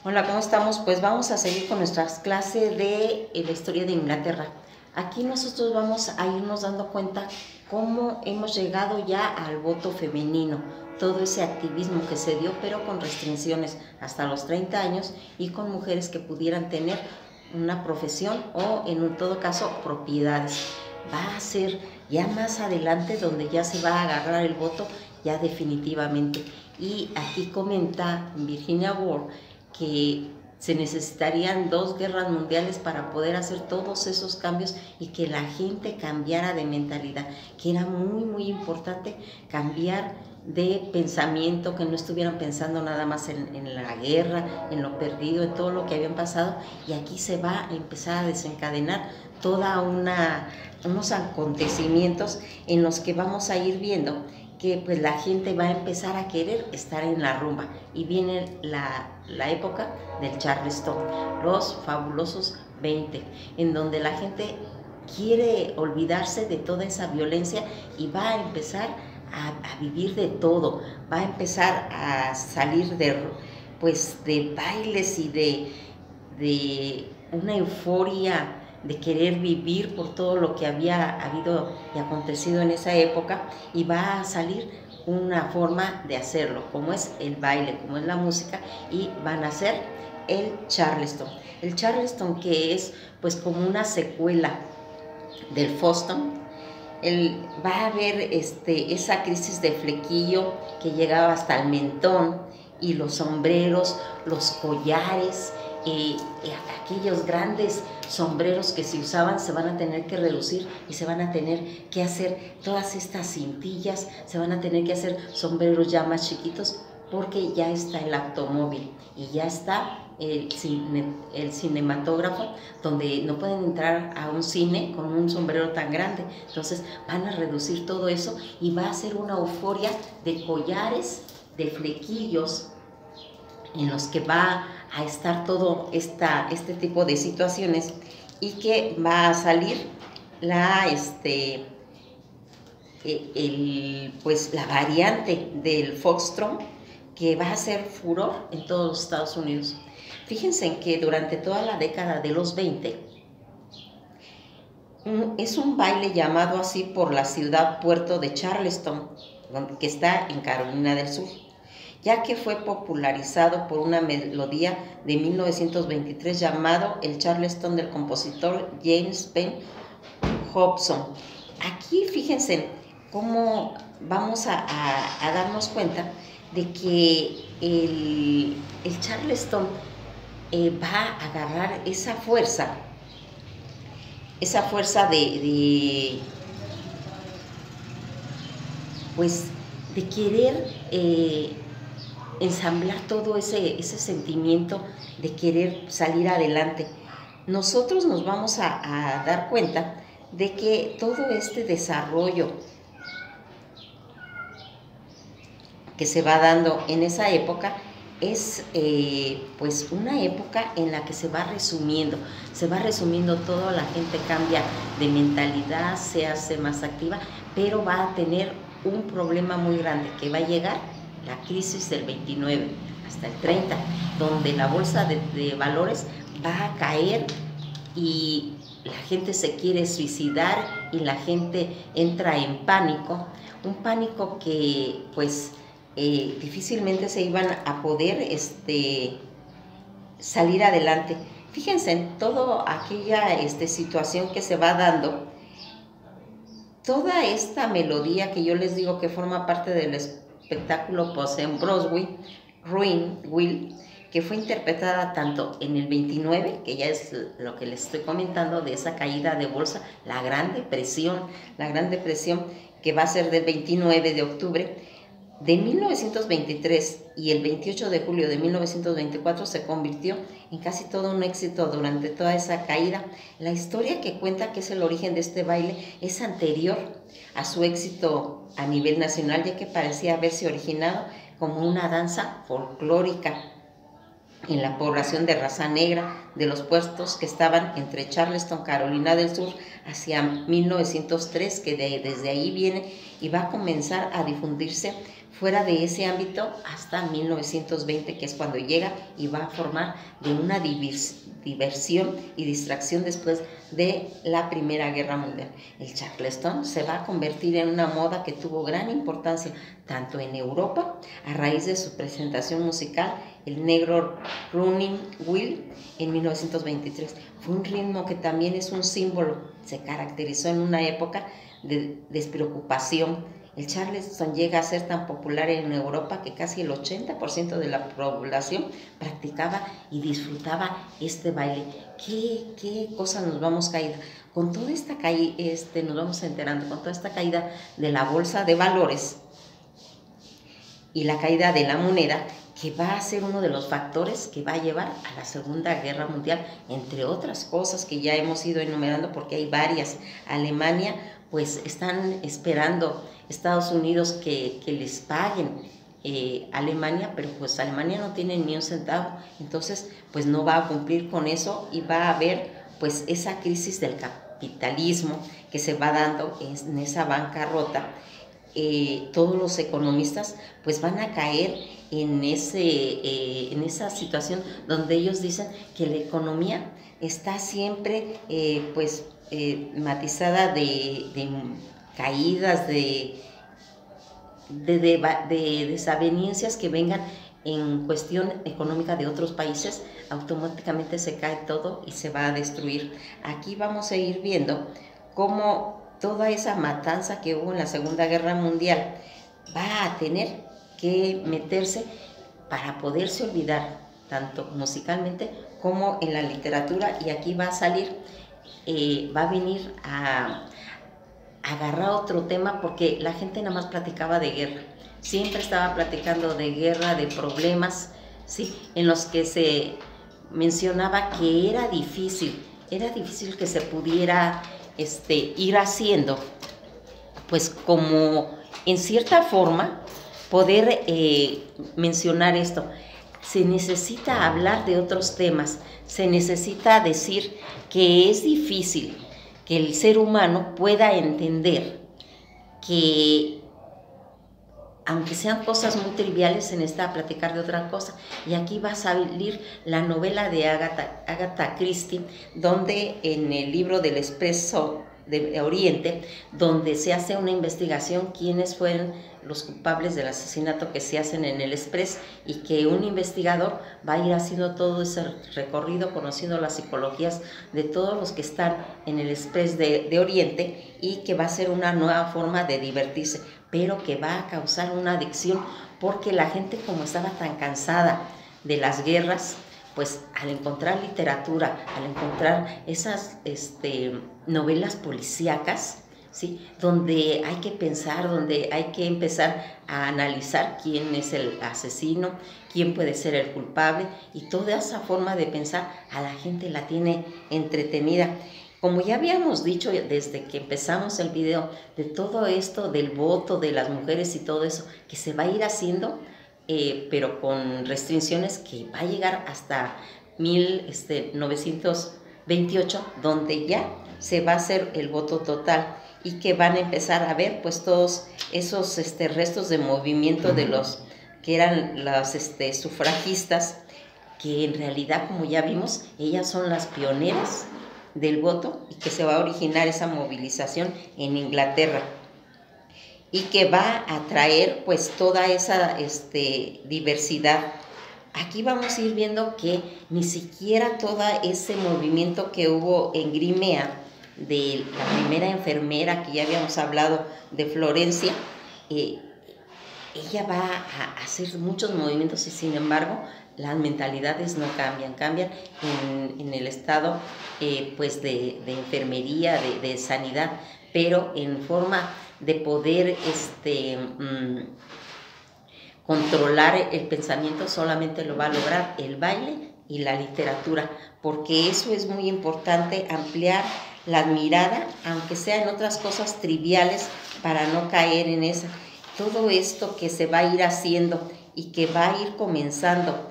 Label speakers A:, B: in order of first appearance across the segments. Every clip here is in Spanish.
A: Hola, ¿cómo estamos? Pues vamos a seguir con nuestras clases de la historia de Inglaterra. Aquí nosotros vamos a irnos dando cuenta cómo hemos llegado ya al voto femenino, todo ese activismo que se dio, pero con restricciones hasta los 30 años y con mujeres que pudieran tener una profesión o en todo caso propiedades. Va a ser ya más adelante donde ya se va a agarrar el voto ya definitivamente. Y aquí comenta Virginia Woolf que se necesitarían 2 guerras mundiales para poder hacer todos esos cambios y que la gente cambiara de mentalidad, que era muy importante cambiar de pensamiento, que no estuvieran pensando nada más en la guerra, en lo perdido, en todo lo que habían pasado, y aquí se va a empezar a desencadenar toda unos acontecimientos en los que vamos a ir viendo que pues la gente va a empezar a querer estar en la rumba, y viene la época del Charleston, los fabulosos 20, en donde la gente quiere olvidarse de toda esa violencia y va a empezar a vivir de todo, va a empezar a salir de bailes y de una euforia de querer vivir por todo lo que había habido y acontecido en esa época, y va a salir una forma de hacerlo, como es el baile, como es la música, y van a hacer el Charleston. El Charleston, que es pues como una secuela del Boston. Va a haber esa crisis de flequillo que llegaba hasta el mentón, y los sombreros, los collares, aquellos grandes sombreros que se usaban se van a tener que reducir y se van a tener que hacer todas estas cintillas, se van a tener que hacer sombreros ya más chiquitos, porque ya está el automóvil y ya está el cinematógrafo, donde no pueden entrar a un cine con un sombrero tan grande. Entonces van a reducir todo eso y va a ser una euforia de collares, de flequillos, en los que va a estar todo este tipo de situaciones, y que va a salir la variante del Foxtrot, que va a ser furor en todos los Estados Unidos. Fíjense en que durante toda la década de los 20 es un baile llamado así por la ciudad puerto de Charleston, que está en Carolina del Sur, ya que fue popularizado por una melodía de 1923 llamado el Charleston del compositor James Penn Hobson. Aquí fíjense cómo vamos a darnos cuenta de que el Charleston va a agarrar esa fuerza de querer ensamblar todo ese sentimiento de querer salir adelante. Nosotros nos vamos a dar cuenta de que todo este desarrollo que se va dando en esa época es pues una época en la que se va resumiendo todo, la gente cambia de mentalidad, se hace más activa, pero va a tener un problema muy grande, que va a llegar la crisis del 29 hasta el 30, donde la bolsa de valores va a caer y la gente se quiere suicidar y la gente entra en pánico, un pánico que pues difícilmente se iban a poder salir adelante. Fíjense en toda aquella situación que se va dando, toda esta melodía que yo les digo que forma parte del espectáculo Puss en Broadway, Ruin, que fue interpretada tanto en el 29, que ya es lo que les estoy comentando, de esa caída de bolsa, la Gran Depresión, que va a ser del 29 de octubre de 1923, y el 28 de julio de 1924 se convirtió en casi todo un éxito durante toda esa caída. La historia que cuenta que es el origen de este baile es anterior a su éxito a nivel nacional, ya que parecía haberse originado como una danza folclórica en la población de raza negra de los puestos que estaban entre Charleston, Carolina del Sur, hacia 1903, que desde ahí viene y va a comenzar a difundirse fuera de ese ámbito hasta 1920, que es cuando llega y va a formar de una diversión y distracción después de la Primera Guerra Mundial. El Charleston se va a convertir en una moda que tuvo gran importancia tanto en Europa a raíz de su presentación musical, el negro Running Wild, en 1923. Fue un ritmo que también es un símbolo, se caracterizó en una época de despreocupación. El Charleston llega a ser tan popular en Europa que casi el 80% de la población practicaba y disfrutaba este baile. ¿Qué cosa nos vamos caída? Con toda esta caída, nos vamos enterando, con toda esta caída de la bolsa de valores y la caída de la moneda, que va a ser uno de los factores que va a llevar a la Segunda Guerra Mundial, entre otras cosas que ya hemos ido enumerando porque hay varias. Alemania, pues están esperando Estados Unidos que les paguen Alemania, pero pues Alemania no tiene ni un centavo, entonces pues no va a cumplir con eso y va a haber pues esa crisis del capitalismo que se va dando en esa bancarrota. Todos los economistas pues van a caer en esa situación donde ellos dicen que la economía está siempre matizada de caídas, de desavenencias que vengan en cuestión económica de otros países, automáticamente se cae todo y se va a destruir. Aquí vamos a ir viendo cómo toda esa matanza que hubo en la Segunda Guerra Mundial va a tener que meterse para poderse olvidar, tanto musicalmente como en la literatura, y aquí va a salir, va a venir a agarrar otro tema, porque la gente nada más platicaba de guerra, siempre estaba platicando de guerra, de problemas, ¿sí? En los que se mencionaba que era difícil que se pudiera ir haciendo, pues como en cierta forma poder mencionar esto. Se necesita hablar de otros temas, se necesita decir que es difícil que el ser humano pueda entender que, aunque sean cosas muy triviales, se necesita platicar de otra cosa. Y aquí va a salir la novela de Agatha Christie, donde en el libro del Expreso de Oriente, donde se hace una investigación quiénes fueron los culpables del asesinato que se hacen en el Express, y que un investigador va a ir haciendo todo ese recorrido, conociendo las psicologías de todos los que están en el Express de Oriente, y que va a ser una nueva forma de divertirse, pero que va a causar una adicción, porque la gente, como estaba tan cansada de las guerras, pues al encontrar literatura, al encontrar esas novelas policíacas, ¿sí? Donde hay que pensar, donde hay que empezar a analizar quién es el asesino, quién puede ser el culpable, y toda esa forma de pensar a la gente la tiene entretenida. Como ya habíamos dicho desde que empezamos el video, de todo esto del voto de las mujeres y todo eso, que se va a ir haciendo, pero con restricciones, que va a llegar hasta 1928, donde ya se va a hacer el voto total, y que van a empezar a ver pues todos esos restos de movimiento de los que eran las sufragistas, que en realidad, como ya vimos, ellas son las pioneras del voto, y que se va a originar esa movilización en Inglaterra, y que va a traer pues toda esa diversidad. Aquí vamos a ir viendo que ni siquiera todo ese movimiento que hubo en Crimea, de la primera enfermera que ya habíamos hablado de Florencia, ella va a hacer muchos movimientos, y sin embargo las mentalidades no cambian, cambian en el estado pues de enfermería, de sanidad, pero en forma de poder controlar el pensamiento solamente lo va a lograr el baile y la literatura, porque eso es muy importante, ampliar la mirada, aunque sea en otras cosas triviales, para no caer en esa. Todo esto que se va a ir haciendo y que va a ir comenzando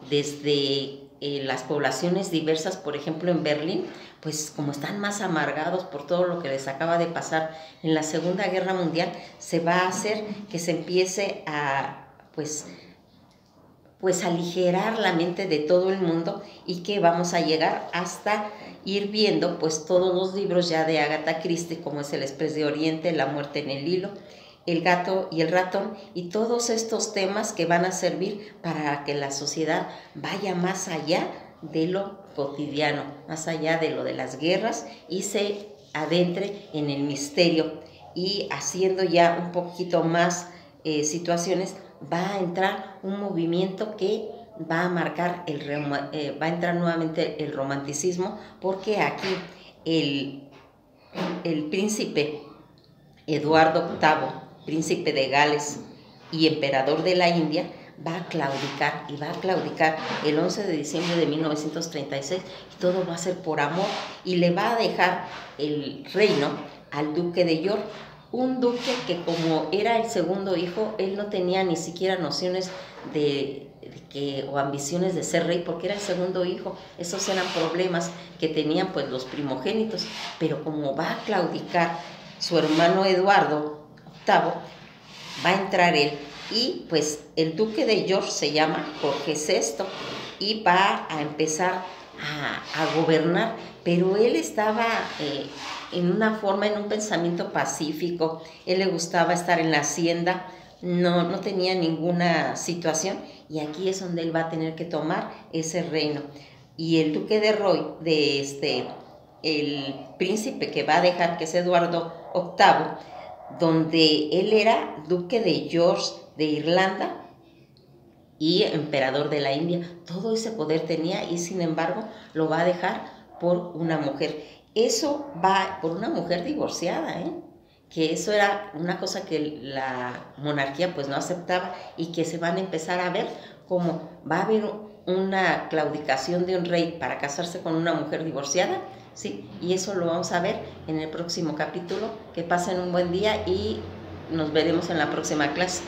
A: desde las poblaciones diversas, por ejemplo en Berlín, pues como están más amargados por todo lo que les acaba de pasar en la Segunda Guerra Mundial, se va a hacer que se empiece a pues aligerar la mente de todo el mundo, y que vamos a llegar hasta ir viendo pues todos los libros ya de Agatha Christie, como es El Exprés de Oriente, La Muerte en el Hilo, El Gato y el Ratón, y todos estos temas que van a servir para que la sociedad vaya más allá de lo cotidiano, más allá de lo de las guerras, y se adentre en el misterio, y haciendo ya un poquito más situaciones, va a entrar un movimiento que va a marcar va a entrar nuevamente el romanticismo, porque aquí el príncipe Eduardo VIII, príncipe de Gales y emperador de la India, va a claudicar, y va a claudicar el 11 de diciembre de 1936, y todo va a ser por amor, y le va a dejar el reino al duque de York, un duque que, como era el segundo hijo, él no tenía ni siquiera nociones o ambiciones de ser rey, porque era el segundo hijo. Esos eran problemas que tenían pues los primogénitos, pero como va a claudicar su hermano Eduardo VIII, va a entrar él, y pues el duque de York se llama Jorge VI, y va a empezar a gobernar, pero él estaba en un pensamiento pacífico. Él le gustaba estar en la hacienda, no tenía ninguna situación, y aquí es donde él va a tener que tomar ese reino. Y el duque de Roy, el príncipe que va a dejar, que es Eduardo VIII, donde él era duque de York de Irlanda y emperador de la India, todo ese poder tenía, y sin embargo lo va a dejar por una mujer. Eso va por una mujer divorciada, que eso era una cosa que la monarquía pues no aceptaba, y que se van a empezar a ver como va a haber una claudicación de un rey para casarse con una mujer divorciada, ¿sí? Y eso lo vamos a ver en el próximo capítulo. Que pasen un buen día y nos veremos en la próxima clase.